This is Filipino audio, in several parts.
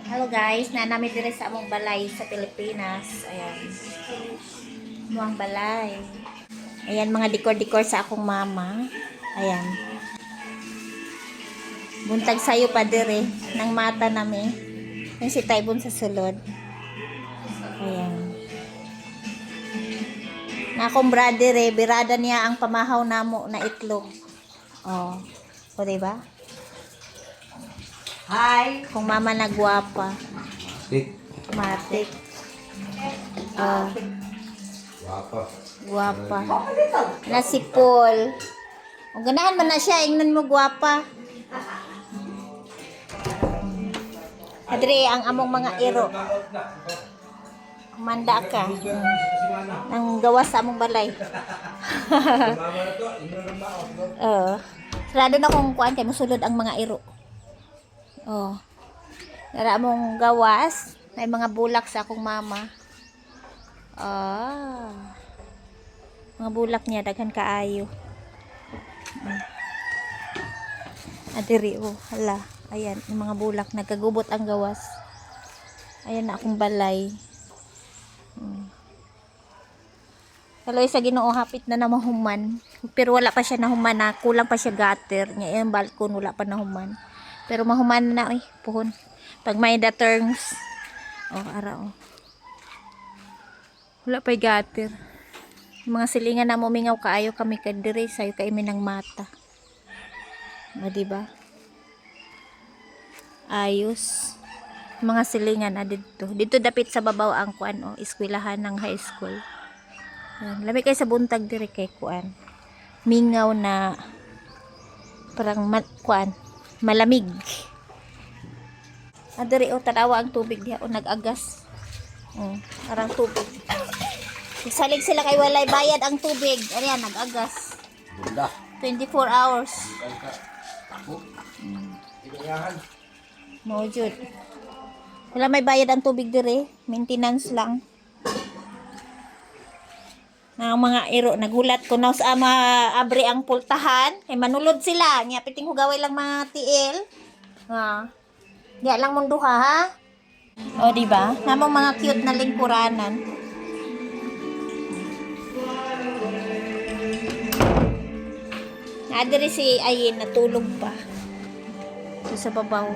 Hello guys, nanami dire sa among balay sa Pilipinas. Ayan. Muang balay. Ayan mga dekor-dekor sa akong mama. Ayan. Buntag sayo pa dire ng mata nami. Yung si Taibon sa sulod. Ayan. Na akong brother birada niya ang pamahaw namo na itlog. Oh. O diba? Hi! Kung mama na guwapa. Matik. Guwapa. Na si Paul. O ganahan man na siya, ingnan mo guwapa. Adre, ang among mga iro. Manda ka. Ang gawas sa among balay. Sarado na kung kuan kay musulod ang mga iro. Oh. Nara mong gawas. May mga bulak sa akong mama. Mga bulak niya daghan kaayo. Adiri oh, hala. Ayan, yung mga bulak nagkagubot ang gawas. Ayan na akong balay. Kaloy sa Ginoo hapit na mahuman. Pero wala pa siya nahuman na, kulang pa siya gutter. Nya yung balkon wala pa nahuman. Pero mahuman na puhon. Pag may the terms. Oh, ara oh. Wala pa gutter. Mga silingan na mumingaw kaayo kami kadire sayo kay minang mata. O diba? Ayos. Mga silingan na dito. Dito dapit sa babaw ang kuan oh, eskwelahan ng high school. Lami kay sa buntag dire kay kuan. Mingaw na parang kuan malamig. Adiri o tanawa ang tubig diha o nag-agas. Parang tubig. Salig sila kay walay bayad ang tubig. Ariyan nag-agas. 24 hours. Mojud. Wala may bayad ang tubig dire, maintenance lang. Ang mga iro nagulat ko na sa abre ang pultahan kay manulod sila nya piting hugaway lang mga tiil. Diya lang mundo ha. O di ba? Namang mga cute na lingkuranan. Adiri si Ayin natulog pa. Ito sa babaw.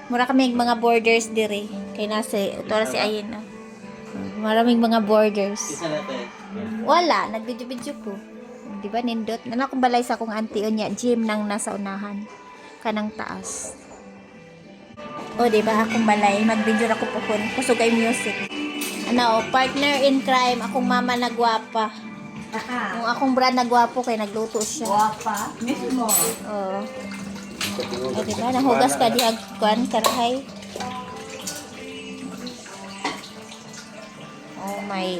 Mura kami mga borders dire kay nasa ito si Ayin. Maraming mga borders. Wala, nagvideo-video ko. Di ba nindot? Nana akong balay sa akong auntie niya, gym nang nasa unahan. Kanang taas. O, di ba akong balay, mag-video ako po kun. Kusog ay music. Ano, partner in crime, akong mama na gwapa. Kung akong brad na gwapo kay nagluto siya. Guwapa? Mismo. Oo. O, di ba? Nahugas ka diha kuan karahay. Oh my.